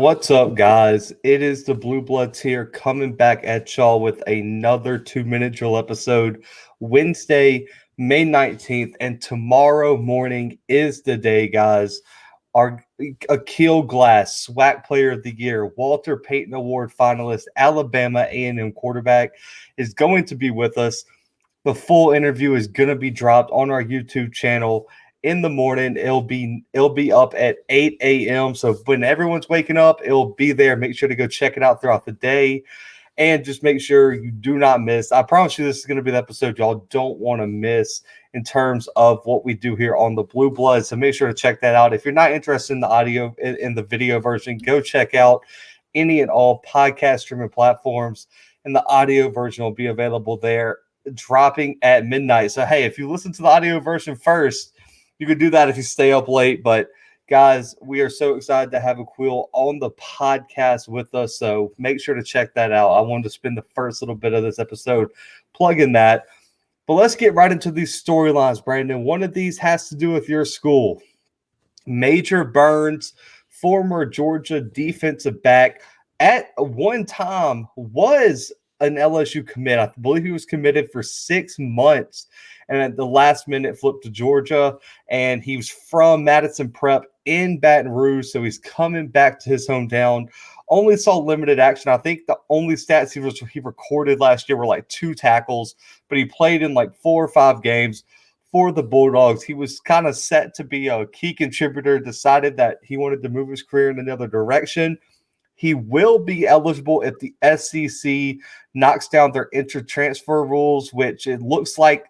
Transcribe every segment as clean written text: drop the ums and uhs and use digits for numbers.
What's up, guys? It is the Bluebloods here coming back at y'all with another 2-minute drill episode Wednesday, May 19th. And tomorrow morning is the day, guys. Our Akil Glass, SWAC Player of the Year, Walter Payton Award finalist, Alabama A&M quarterback, is going to be with us. The full interview is going to be dropped on our YouTube channel in the morning. It'll be up at 8 a.m. So when everyone's waking up, it'll be there. Make sure to go check it out throughout the day. And just make sure you do not miss. I promise you this is going to be the episode y'all don't want to miss in terms of what we do here on the Bluebloods. So make sure to check that out. If you're not interested in the audio, in the video version, go check out any and all podcast streaming platforms. And the audio version will be available there, dropping at midnight. So, hey, if you listen to the audio version first, you could do that if you stay up late. But guys, we are so excited to have Akil on the podcast with us. So make sure to check that out. I wanted to spend the first little bit of this episode plugging that. But let's get right into these storylines, Brandon. One of these has to do with your school. Major Burns, former Georgia defensive back, at one time was an LSU commit. I believe he was committed for 6 months, and at the last minute flipped to Georgia. And he was from Madison Prep in Baton Rouge, so he's coming back to his hometown. Only saw limited action. I think the only stats he recorded last year were like 2 tackles, but he played in like 4 or 5 games for the Bulldogs. He was kind of set to be a key contributor, decided that he wanted to move his career in another direction. He will be eligible if the SEC knocks down their inter-transfer rules, which it looks like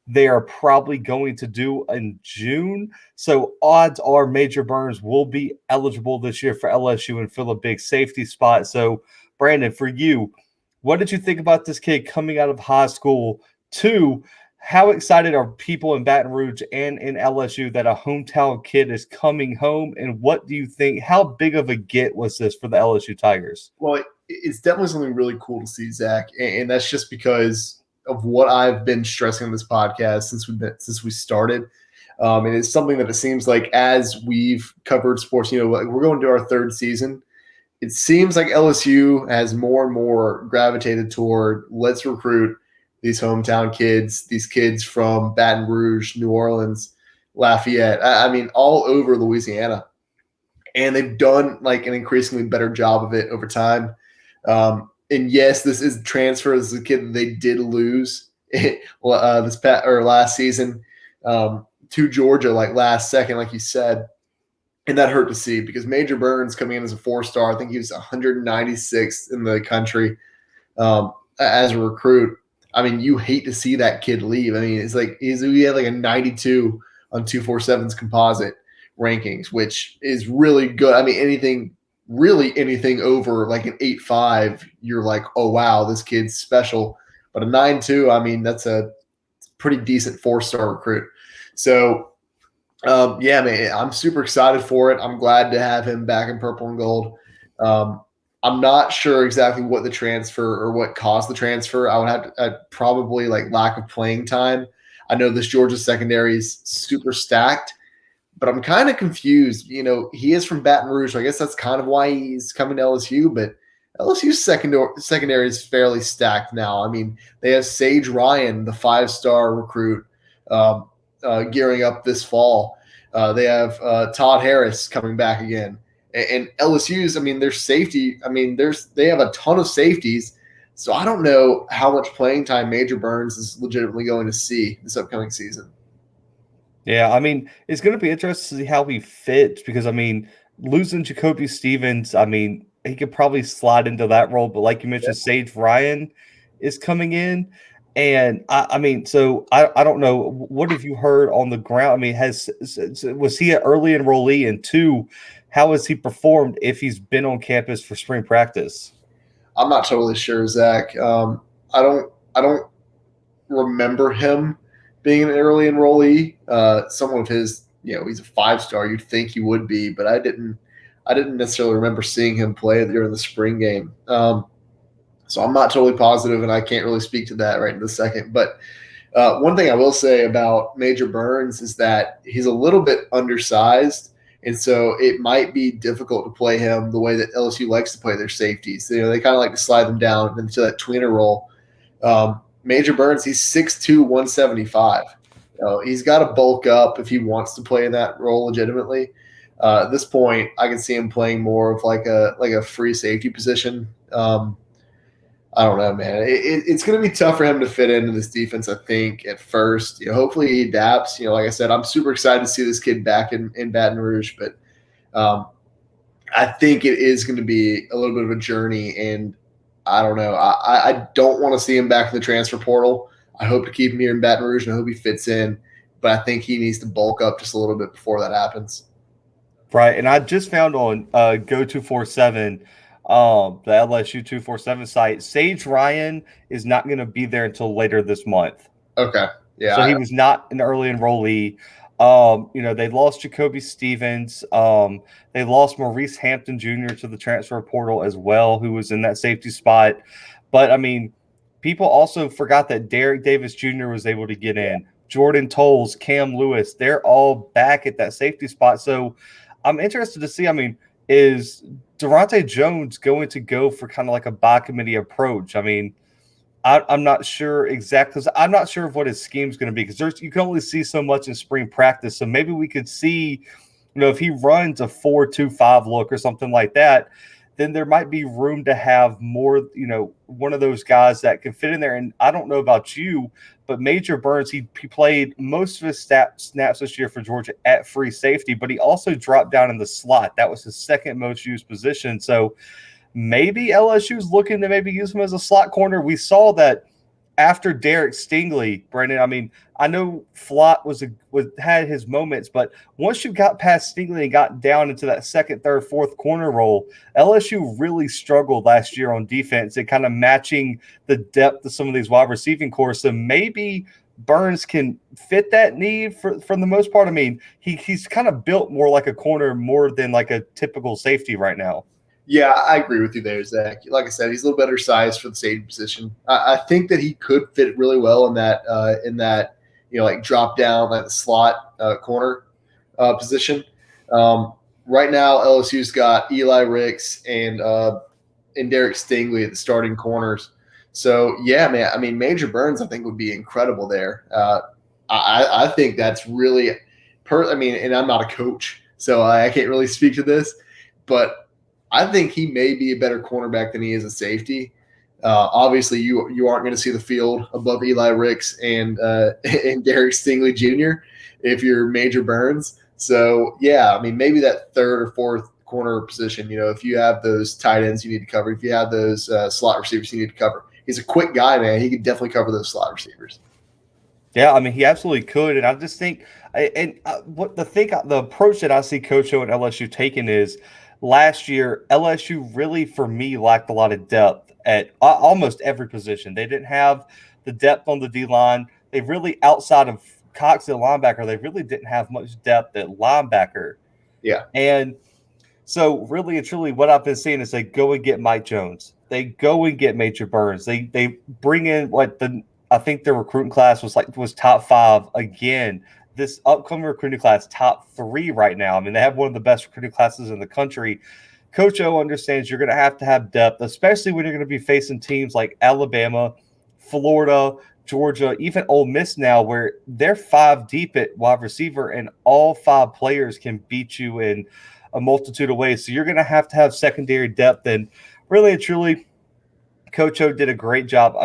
they are probably going to do in June. So odds are Major Burns will be eligible this year for LSU and fill a big safety spot. So, Brandon, for you, what did you think about this kid coming out of high school? 2, how excited are people in Baton Rouge and in LSU that a hometown kid is coming home? And what do you think? How big of a get was this for the LSU Tigers? Well, it's definitely something really cool to see, Zach, and that's just because of what I've been stressing on this podcast since we started. And it's something that it seems like as we've covered sports, we're going to our 3rd season. It seems like LSU has more and more gravitated toward let's recruit these hometown kids, these kids from Baton Rouge, New Orleans, Lafayette, I mean, all over Louisiana. And they've done like an increasingly better job of it over time. And yes, this is transfer. This is a kid that they did lose last season to Georgia, like last second, like you said. And that hurt to see because Major Burns coming in as a 4-star, I think he was 196th in the country as a recruit. I mean, you hate to see that kid leave. I mean, it's like he had like a 92 on 247's composite rankings, which is really good. I mean, anything over like an 8.5, you're like, oh wow, this kid's special. But a 9.2, I mean, that's a pretty decent 4-star recruit. So yeah, man, I'm super excited for it. I'm glad to have him back in purple and gold. I'm not sure exactly what the transfer or what caused the transfer. I would have to probably like lack of playing time. I know this Georgia secondary is super stacked, but I'm kind of confused. He is from Baton Rouge, so I guess that's kind of why he's coming to LSU. But LSU's secondary is fairly stacked now. I mean, they have Sage Ryan, the 5-star recruit, gearing up this fall. They have Todd Harris coming back again. And LSU's, I mean, their safety, I mean, they have a ton of safeties. So I don't know how much playing time Major Burns is legitimately going to see this upcoming season. Yeah, I mean, it's going to be interesting to see how he fits because, I mean, losing Jacoby Stevens, I mean, he could probably slide into that role. But like you mentioned, Sage Ryan is coming in. And I mean, so I don't know. What have you heard on the ground? I mean, was he an early enrollee? And 2, how has he performed if he's been on campus for spring practice? I'm not totally sure, Zach. I don't remember him being an early enrollee. Someone of his, he's a 5-star. You'd think he would be, but I didn't necessarily remember seeing him play during the spring game. So I'm not totally positive, and I can't really speak to that right in this second. But one thing I will say about Major Burns is that he's a little bit undersized And so it might be difficult to play him the way that LSU likes to play their safeties. They kind of like to slide them down into that tweener role. Major Burns, he's 6'2", 175. He's got to bulk up if he wants to play in that role legitimately. At this point, I can see him playing more of like a free safety position. I don't know, man. It's going to be tough for him to fit into this defense, I think, at first. Hopefully he adapts. Like I said, I'm super excited to see this kid back in Baton Rouge, but I think it is going to be a little bit of a journey, and I don't know. I don't want to see him back in the transfer portal. I hope to keep him here in Baton Rouge, and I hope he fits in, but I think he needs to bulk up just a little bit before that happens. Right, and I just found on Go247, the LSU 247 site, Sage Ryan is not going to be there until later this month. Okay, yeah. So he was not an early enrollee. They lost Jacoby Stevens. They lost Maurice Hampton Jr. to the transfer portal as well, who was in that safety spot. But, I mean, people also forgot that Derek Davis Jr. was able to get in. Jordan Tolles, Cam Lewis, they're all back at that safety spot. So I'm interested to see, is Durante Jones going to go for kind of like a by committee approach? I mean, I'm not sure exactly, because I'm not sure of what his scheme is going to be, because you can only see so much in spring practice. So maybe we could see, if he runs a 4-2-5 look or something like that, then there might be room to have more, one of those guys that can fit in there. And I don't know about you, but Major Burns, he played most of his snaps this year for Georgia at free safety, but he also dropped down in the slot. That was his second most used position. So maybe LSU's looking to maybe use him as a slot corner. We saw that after Derek Stingley, Brandon. I know Flott had his moments, but once you got past Stingley and got down into that second, third, fourth corner role, LSU really struggled last year on defense and kind of matching the depth of some of these wide receiving cores. So maybe Burns can fit that need for the most part. He's kind of built more like a corner more than like a typical safety right now. Yeah, I agree with you there, Zach. Like I said, he's a little better sized for the safety position. I think that he could fit really well in that like drop down, like the slot corner position. Right now, LSU's got Eli Ricks and Derek Stingley at the starting corners. So yeah, man. Major Burns, I think, would be incredible there. I think that's really, and I'm not a coach, so I can't really speak to this, but I think he may be a better cornerback than he is a safety. Obviously, you aren't going to see the field above Eli Ricks and Derek Stingley Jr. if you're Major Burns. So, yeah, maybe that third or fourth corner position, if you have those tight ends you need to cover, if you have those slot receivers you need to cover. He's a quick guy, man. He could definitely cover those slot receivers. Yeah, he absolutely could. And I just think the approach that I see Coach O and LSU taking is – last year, LSU really, for me, lacked a lot of depth at almost every position. They didn't have the depth on the D-line. They really, outside of Cox at linebacker, they really didn't have much depth at linebacker. Yeah. And so really and truly what I've been seeing is they go and get Mike Jones. They go and get Major Burns. They bring in I think their recruiting class was top 5 again. This upcoming recruiting class, top 3 right now. They have one of the best recruiting classes in the country. Coach O understands you're going to have depth, especially when you're going to be facing teams like Alabama, Florida, Georgia, even Ole Miss now, where they're 5 deep at wide receiver, and all 5 players can beat you in a multitude of ways. So you're going to have secondary depth, and really and truly, Coach O did a great job.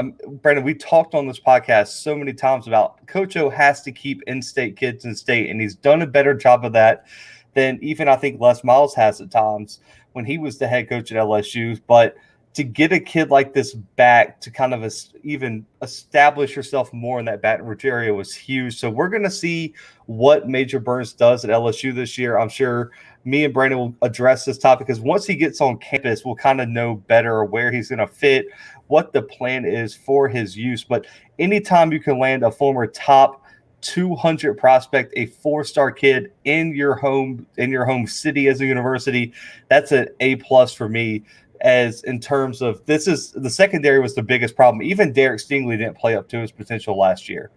Brandon, we talked on this podcast so many times about Coach O has to keep in-state kids in state, and he's done a better job of that than even I think Les Miles has at times when he was the head coach at LSU. But to get a kid like this back to kind of even establish yourself more in that Baton Rouge area was huge. So we're going to see what Major Burns does at LSU this year. I'm sure me and Brandon will address this topic because once he gets on campus, we'll kind of know better where he's going to fit, what the plan is for his use. But anytime you can land a former top 200 prospect, a 4-star kid in your home city as a university, that's an A+ for me. As in terms of the secondary was the biggest problem. Even Derek Stingley didn't play up to his potential last year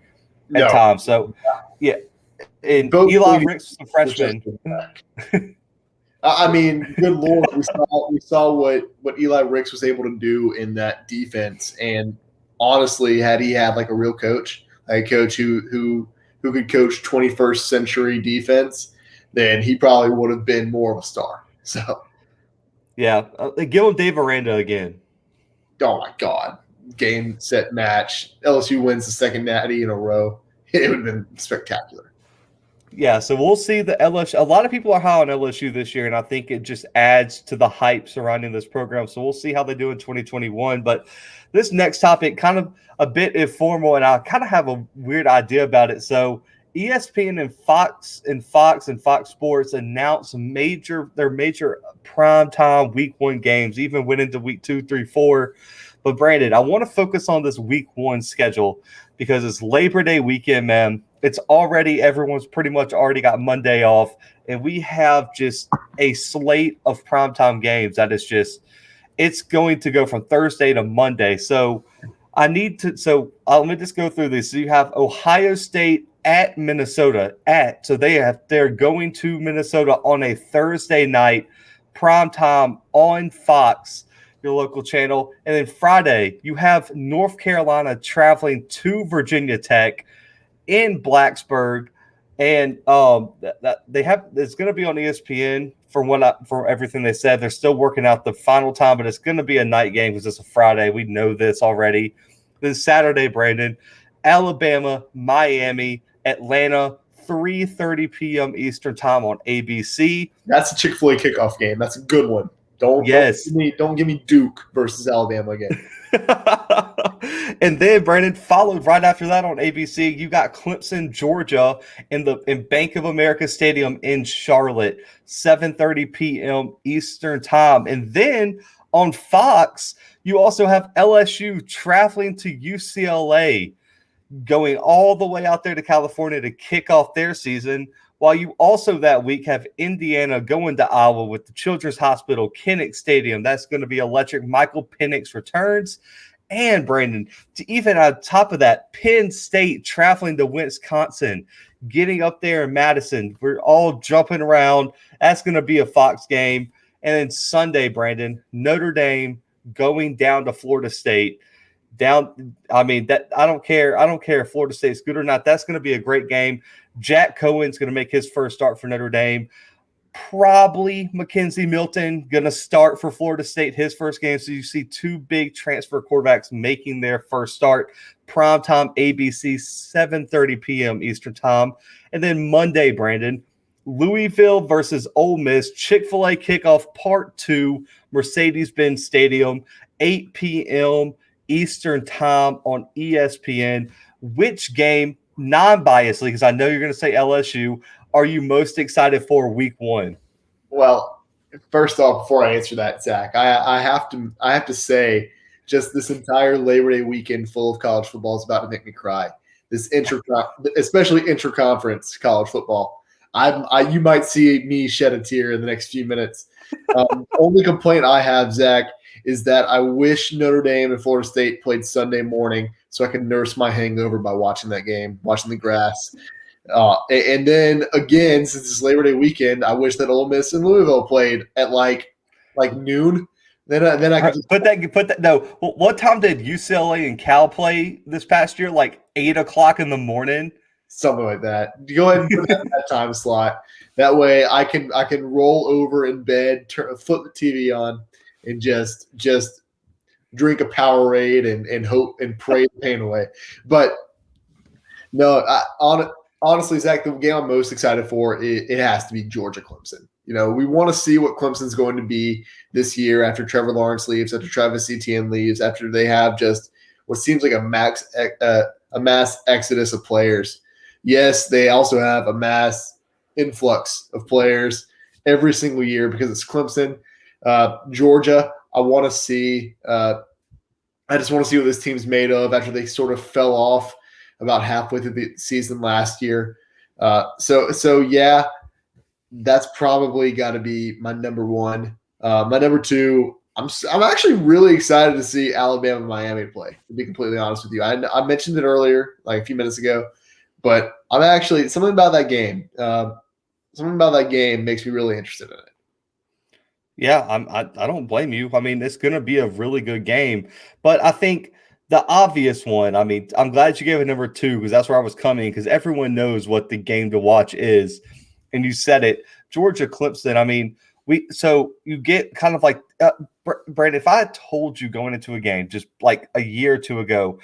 at times. So, yeah. And Eli Ricks was a freshman. I mean, good Lord, we saw what Eli Ricks was able to do in that defense. And honestly, had he had like a real coach, like a coach who could coach 21st century defense, then he probably would have been more of a star. So, Yeah, give him Dave Aranda again. oh my God, game set match. LSU wins the second natty in a row. It would have been spectacular. Yeah, so we'll see the LSU. A lot of people are high on LSU this year, and I think it just adds to the hype surrounding this program. So we'll see how they do in 2021. But this next topic, kind of a bit informal, and I kind of have a weird idea about it. So ESPN and Fox Sports announced their major primetime week 1 games, even went into week 2, 3, 4. But Brandon, I want to focus on this week 1 schedule because it's Labor Day weekend, man. It's already, everyone's pretty much already got Monday off, and we have just a slate of primetime games that is just, it's going to go from Thursday to Monday. So let me just go through this. So you have Ohio State at Minnesota so they're going to Minnesota on a Thursday night, primetime on Fox, your local channel. And then Friday, you have North Carolina traveling to Virginia Tech in Blacksburg, and it's going to be on ESPN for everything they said. They're still working out the final time, but it's going to be a night game because it's a Friday. We know this already. Then Saturday, Brandon, Alabama, Miami, Atlanta, 3:30 p.m. Eastern time on ABC. That's a Chick-fil-A kickoff game. That's a good one. Don't give me Duke versus Alabama again. And then Brandon, followed right after that on ABC, you got Clemson, Georgia in Bank of America Stadium in Charlotte, 7:30 p.m. Eastern time. And then on Fox, you also have LSU traveling to UCLA, going all the way out there to California to kick off their season, while you also that week have Indiana going to Iowa with the Children's Hospital, Kinnick Stadium. That's going to be electric. Michael Penix returns. And Brandon, to even on top of that, Penn State traveling to Wisconsin, getting up there in Madison. We're all jumping around. That's going to be a Fox game. And then Sunday, Brandon, Notre Dame going down to Florida State. I don't care if Florida State's good or not. That's going to be a great game. Jack Cohen's going to make his first start for Notre Dame. Probably Mackenzie Milton going to start for Florida State, his first game. So you see 2 big transfer quarterbacks making their first start. Primetime ABC, 7:30 p.m. Eastern time. And then Monday, Brandon, Louisville versus Ole Miss, Chick-fil-A kickoff part 2, Mercedes-Benz Stadium, 8 p.m. Eastern time on ESPN. Which game, non-biasedly, because I know you're going to say LSU, are you most excited for week 1? Well, first off, before I answer that, Zach, I have to say, just this entire Labor Day weekend full of college football is about to make me cry. Especially intra-conference college football. You might see me shed a tear in the next few minutes. Only complaint I have, Zach, is that I wish Notre Dame and Florida State played Sunday morning so I could nurse my hangover by watching that game, watching the grass. And then again, since it's Labor Day weekend, I wish that Ole Miss and Louisville played at like noon. Then I could just put that. No, what time did UCLA and Cal play this past year? Like 8:00 in the morning. Something like that. Go ahead and put that in that time slot. That way, I can roll over in bed, flip the TV on, and just drink a Powerade and hope and pray the pain away. But no, honestly, Zach, the game I'm most excited for, it has to be Georgia Clemson. You know, we want to see what Clemson's going to be this year after Trevor Lawrence leaves, after Travis Etienne leaves, after they have just what seems like a mass exodus of players. Yes, they also have a mass influx of players every single year because it's Clemson. Georgia, I want to see. I just want to see what this team's made of after they sort of fell off about halfway through the season last year. So yeah, that's probably got to be my number 1. My number 2, I'm actually really excited to see Alabama and Miami play, to be completely honest with you. I mentioned it earlier, like a few minutes ago, but I'm actually something about that game makes me really interested in it. Yeah, I don't blame you. I mean, it's going to be a really good game, but I think the obvious one. I mean, I'm glad you gave it number two because that's where I was coming because everyone knows what the game to watch is, and you said it, Georgia Clemson. I mean, so you get kind of like Brandon. If I had told you going into a game just like a year or two ago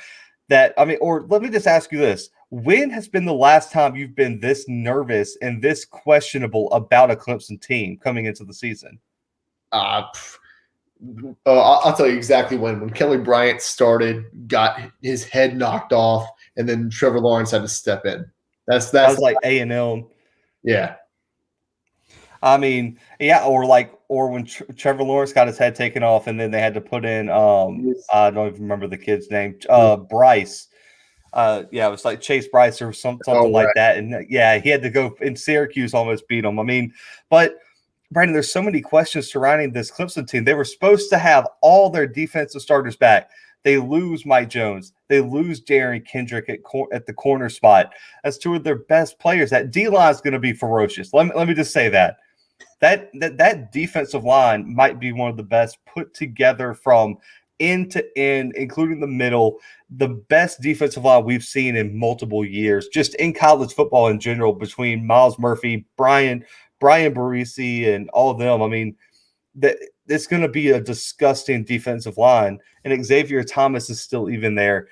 that I mean, or let me just ask you this: when has been the last time you've been this nervous and this questionable about a Clemson team coming into the season? Uh, I'll tell you exactly when Kelly Bryant started, got his head knocked off, and then Trevor Lawrence had to step in. I That's was like A&M. yeah. I mean, yeah, or when Trevor Lawrence got his head taken off, and then they had to put in I don't even remember the kid's name, Bryce. Yeah, it was like Chase Bryce or something Oh, like right. that, and yeah, he had to go in Syracuse, almost beat him. I mean, but Brandon, there's so many questions surrounding this Clemson team. They were supposed to have all their defensive starters back. They lose Mike Jones. They lose Darren Kendrick at the corner spot. That's two of their best players. That D line is going to be ferocious. Let me just say that. That defensive line might be one of the best put together from end to end, including the middle, the best defensive line we've seen in multiple years, just in college football in general, between Miles Murphy, Brian Barisi, and all of them. I mean, that it's going to be a disgusting defensive line, and Xavier Thomas is still even there.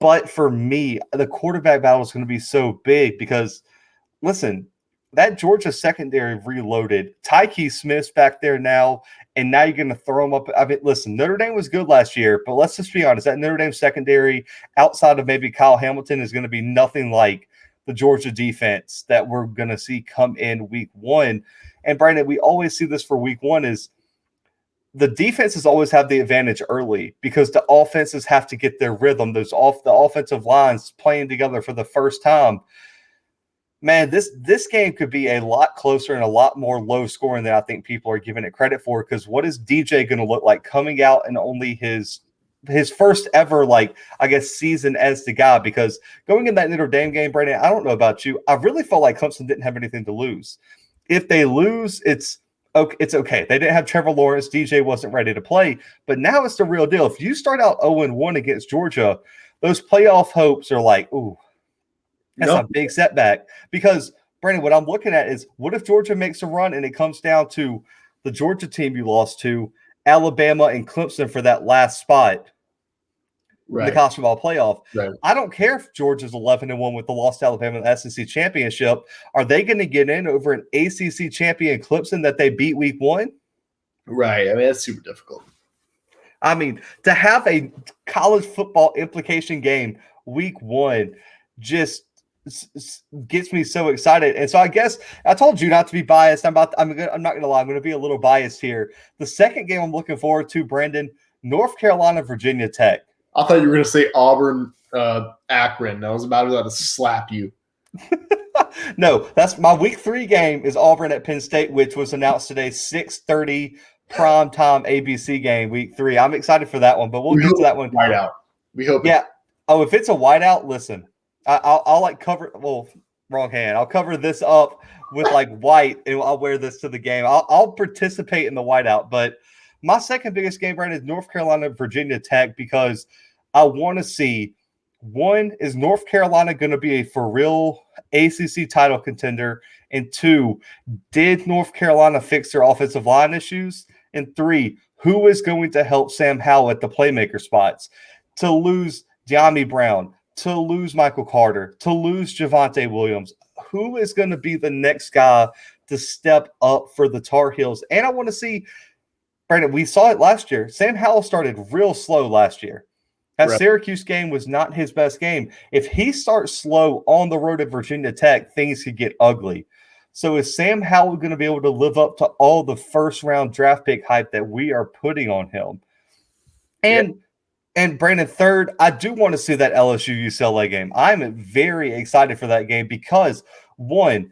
But for me, the quarterback battle is going to be so big because listen, that Georgia secondary reloaded. Tyke Smith's back there now, and now you're going to throw him up. I mean, listen, Notre Dame was good last year, but let's just be honest. That Notre Dame secondary, outside of maybe Kyle Hamilton, is going to be nothing like the Georgia defense that we're going to see come in week one. And Brandon, we always see this for week one is the defenses always have the advantage early because the offenses have to get their rhythm. The offensive lines playing together for the first time. Man, this game could be a lot closer and a lot more low scoring than I think people are giving it credit for. Because what is DJ going to look like coming out in only his first ever, like I guess, season as the guy? Because going in that Notre Dame game, Brandon, I don't know about you, I really felt like Clemson didn't have anything to lose. If they lose, it's okay. It's okay. They didn't have Trevor Lawrence. DJ wasn't ready to play, but now it's the real deal. If you start out 0-1 against Georgia, those playoff hopes are like, ooh. That's No, a big setback because, Brandon, what I'm looking at is what if Georgia makes a run and it comes down to the Georgia team you lost to, Alabama and Clemson for that last spot in the right, college football playoff. right, I don't care if Georgia's 11-1 with the lost to Alabama in the SEC championship. Are they going to get in over an ACC champion Clemson that they beat week one? right. I mean, that's super difficult. I mean, to have a college football implication game week one just gets me so excited. And so I guess I told you not to be biased. I'm not going to lie. I'm going to be a little biased here. The second game I'm looking forward to, Brandon, North Carolina, Virginia Tech. I thought you were going to say Auburn, Akron. I was about to slap you. No, that's my week 3 game is Auburn at Penn State, which was announced today, 6:30 primetime ABC game, week 3. I'm excited for that one, but we'll get to that one. Right out. We hope. Yeah. Oh, if it's a whiteout, listen, I'll like cover. Well, wrong hand. I'll cover this up with like white, and I'll wear this to the game. I'll participate in the whiteout. But my second biggest game, Brandon, is North Carolina, Virginia Tech, because I want to see, one, is North Carolina going to be a for real ACC title contender? And two, did North Carolina fix their offensive line issues? And three, who is going to help Sam Howell at the playmaker spots? To lose De'Ami Brown, to lose Michael Carter, to lose Javonte Williams, who is going to be the next guy to step up for the Tar Heels? And I want to see, Brandon, we saw it last year. Sam Howell started real slow last year. That Right. Syracuse game was not his best game. If he starts slow on the road at Virginia Tech, things could get ugly. So is Sam Howell going to be able to live up to all the first-round draft pick hype that we are putting on him? And Brandon, third, I do want to see that LSU UCLA game. I'm very excited for that game because, one,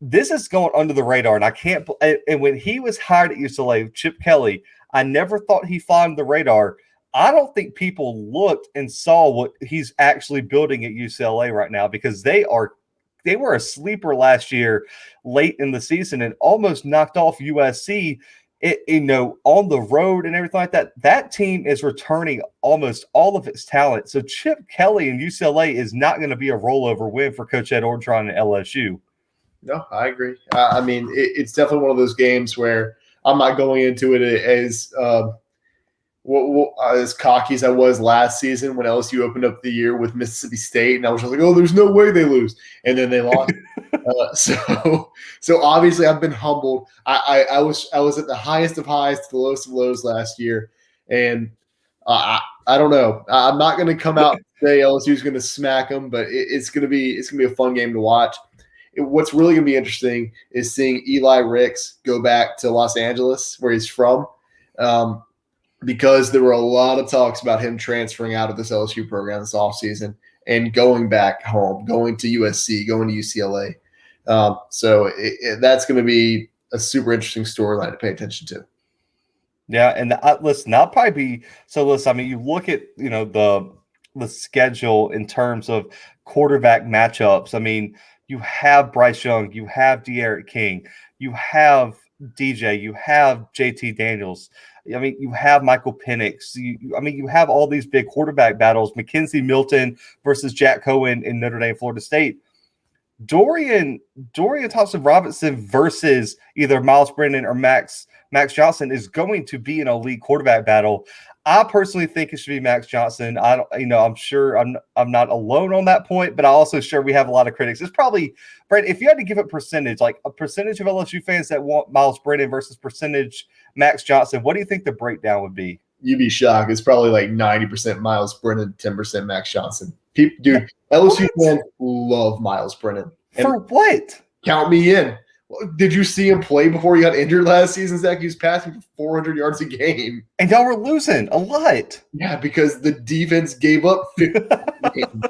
this is going under the radar, and I can't. And when he was hired at UCLA, Chip Kelly, I never thought he flew under the radar. I don't think people looked and saw what he's actually building at UCLA right now because they were a sleeper last year, late in the season, and almost knocked off USC on the road and everything like that, that team is returning almost all of its talent. So Chip Kelly and UCLA is not going to be a rollover win for Coach Ed Orgeron and LSU. No, I agree. I mean, it's definitely one of those games where I'm not going into it as cocky as I was last season when LSU opened up the year with Mississippi State, and I was just like, "Oh, there's no way they lose," and then they lost. So obviously I've been humbled. I was at the highest of highs to the lowest of lows last year, and I don't know. I'm not going to come out and say LSU is going to smack them, but it's going to be a fun game to watch. What's really going to be interesting is seeing Eli Ricks go back to Los Angeles, where he's from. Because there were a lot of talks about him transferring out of this LSU program this offseason and going back home, going to USC, going to UCLA. So that's going to be a super interesting storyline to pay attention to. Yeah, and listen, that'll probably be so. Listen, I mean, you look at the schedule in terms of quarterback matchups. I mean, you have Bryce Young, you have De'Aaron King, you have DJ, you have JT Daniels. I mean, you have Michael Penix. You have all these big quarterback battles. Mackenzie Milton versus Jack Cohen in Notre Dame, Florida State. Dorian Thompson-Robinson versus either Miles Brennan or Max Johnson is going to be an elite quarterback battle. I personally think it should be Max Johnson. I'm sure I'm not alone on that point, but I also sure we have a lot of critics. It's probably, Brent, if you had to give a percentage, like a percentage of LSU fans that want Miles Brennan versus percentage Max Johnson, what do you think the breakdown would be? You'd be shocked. It's probably like 90% Miles Brennan, 10% Max Johnson. Dude, LSU fans love Miles Brennan. And for what? Count me in. Did you see him play before he got injured last season, Zach? He was passing for 400 yards a game. And y'all were losing a lot. Yeah, because the defense gave up 50 games.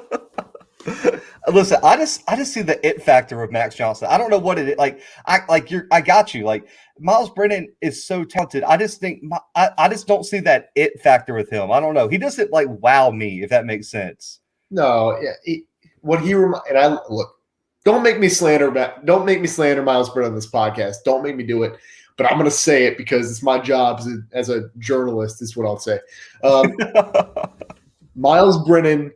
Listen, I just see the it factor of Max Johnson. I don't know what it is. I got you. Like, Miles Brennan is so talented. I just don't see that it factor with him. I don't know. He doesn't like wow me, if that makes sense. No, yeah. Look, don't make me slander Miles Brennan on this podcast. Don't make me do it. But I'm going to say it because it's my job as a journalist, is what I'll say. Miles Brennan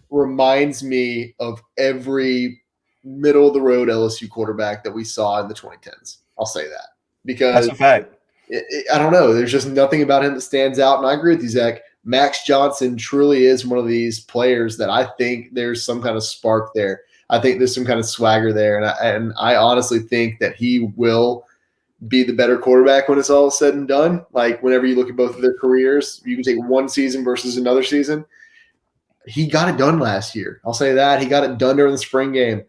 reminds me of every middle-of-the-road LSU quarterback that we saw in the 2010s. I'll say that. Because that's a fact. I don't know. There's just nothing about him that stands out. And I agree with you, Zach. Max Johnson truly is one of these players that I think there's some kind of spark there. I think there's some kind of swagger there. And I honestly think that he will be the better quarterback when it's all said and done. Like, whenever you look at both of their careers, you can take one season versus another season. He got it done last year. I'll say that. He got it done during the spring game.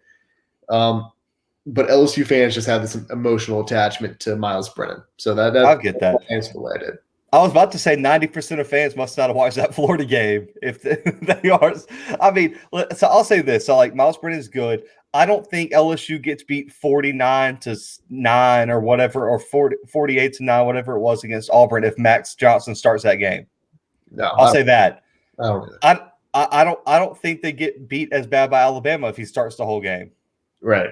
But LSU fans just have this emotional attachment to Miles Brennan. So I'll get that. That's the way I did. I was about to say 90% of fans must not have watched that Florida game if they are. I mean, so I'll say this. So, like, Miles Brennan is good. I don't think LSU gets beat 49-9 or whatever, or 48-9, whatever it was against Auburn if Max Johnson starts that game. No, I'll say that. I don't think they get beat as bad by Alabama if he starts the whole game. Right.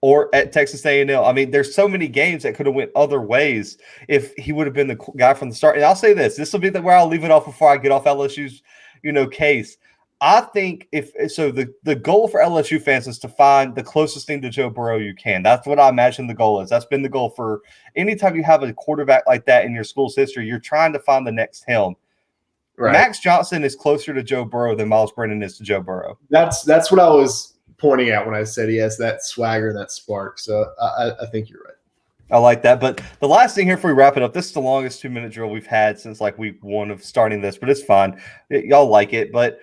Or at Texas A&M. I mean, there's so many games that could have went other ways if he would have been the guy from the start. And I'll say this will be where I'll leave it off before I get off LSU's, case. I think the goal for LSU fans is to find the closest thing to Joe Burrow you can. That's what I imagine the goal is. That's been the goal for anytime you have a quarterback like that in your school's history, you're trying to find the next him. Right. Max Johnson is closer to Joe Burrow than Miles Brennan is to Joe Burrow. That's what I was pointing out when I said he has that swagger and that spark. So I think you're right. I like that. But the last thing here before we wrap it up, this is the longest 2-minute drill we've had since like week 1 of starting this, but it's fine. Y'all like it. But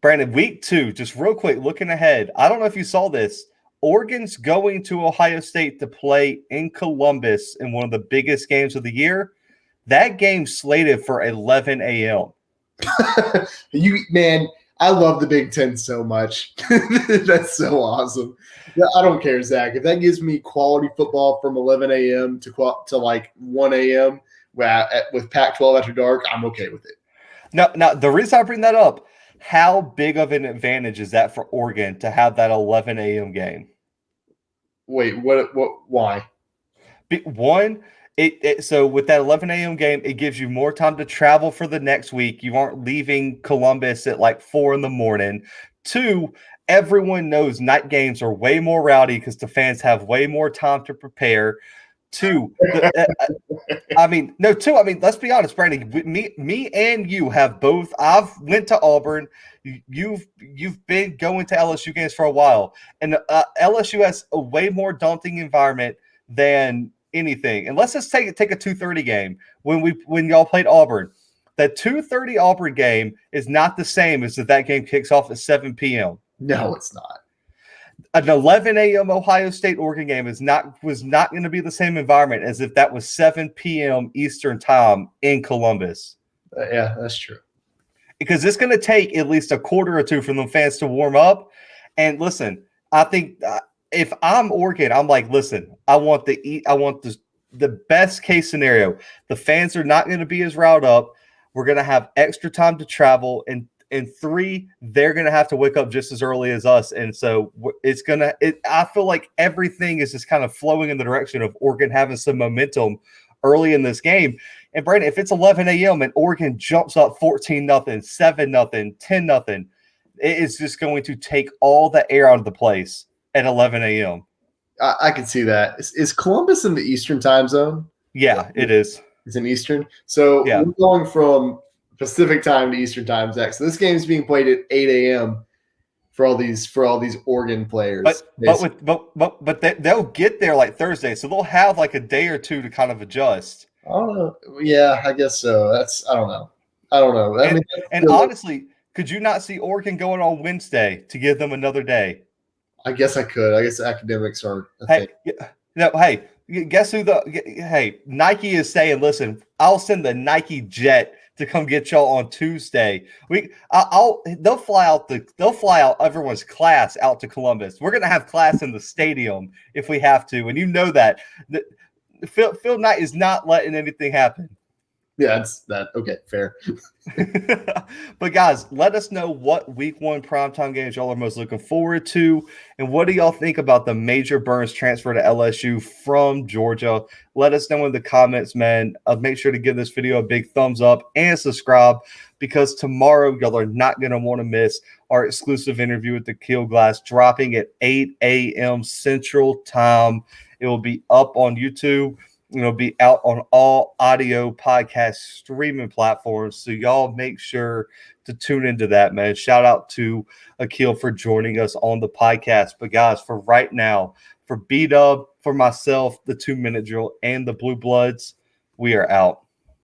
Brandon, week 2, just real quick, looking ahead. I don't know if you saw this. Oregon's going to Ohio State to play in Columbus in one of the biggest games of the year. That game's slated for 11 a.m. Man, I love the Big Ten so much. That's so awesome. I don't care, Zach. If that gives me quality football from 11 a.m. to like 1 a.m. with Pac-12 after dark, I'm okay with it. Now, the reason I bring that up, how big of an advantage is that for Oregon to have that 11 a.m. game? Wait, what? Why? One, So with that 11 a.m. game, it gives you more time to travel for the next week. You aren't leaving Columbus at like 4 in the morning. Two, everyone knows night games are way more rowdy because the fans have way more time to prepare. Two, two. I mean, let's be honest, Brandon. Me, and you have both. I've went to Auburn. You've been going to LSU games for a while, and LSU has a way more daunting environment than anything. And let's just take a 2:30 game when y'all played Auburn. That 2:30 Auburn game is not the same as that game kicks off at 7 p.m. No, it's not. An 11 a.m. Ohio State Oregon game was not going to be the same environment as if that was 7 p.m. Eastern time in Columbus. Yeah, that's true. Because it's going to take at least a quarter or two for the fans to warm up. And listen, I think if I'm Oregon, I'm like, listen, I want the best case scenario. The fans are not going to be as riled up. We're going to have extra time to travel, and three, they're going to have to wake up just as early as us. And so I feel like everything is just kind of flowing in the direction of Oregon having some momentum early in this game. And Brandon, if it's 11 a.m. and Oregon jumps up 14-0, 7-0, 10-0, it is just going to take all the air out of the place at 11 a.m. I can see that. Is Columbus in the Eastern time zone? Yeah, it is. It's in Eastern. So yeah. We're going from Pacific time to Eastern time, Zach. So this game is being played at 8 a.m. for all these Oregon players. But they'll get there like Thursday, so they'll have like a day or two to kind of adjust. Oh yeah, I guess so. I don't know. And honestly, could you not see Oregon going on Wednesday to give them another day? I guess I could. I guess academics are a thing. Hey, guess who Nike is saying, listen, I'll send the Nike jet to come get y'all on Tuesday. They'll fly out everyone's class out to Columbus. We're gonna have class in the stadium if we have to, and you know that. Phil Knight is not letting anything happen. Yeah, it's that. Okay, fair. But guys, let us know what week 1 primetime games y'all are most looking forward to, and what do y'all think about the Major Burns transfer to LSU from Georgia? Let us know in the comments, man. Make sure to give this video a big thumbs up and subscribe, because tomorrow y'all are not going to want to miss our exclusive interview with the Keel Glass, dropping at 8 a.m. Central Time. It will be up on YouTube. It'll be out on all audio podcast streaming platforms. So y'all make sure to tune into that, man. Shout out to Akil for joining us on the podcast. But guys, for right now, for B-Dub, for myself, the 2 Minute Drill, and the Blue Bloods, we are out.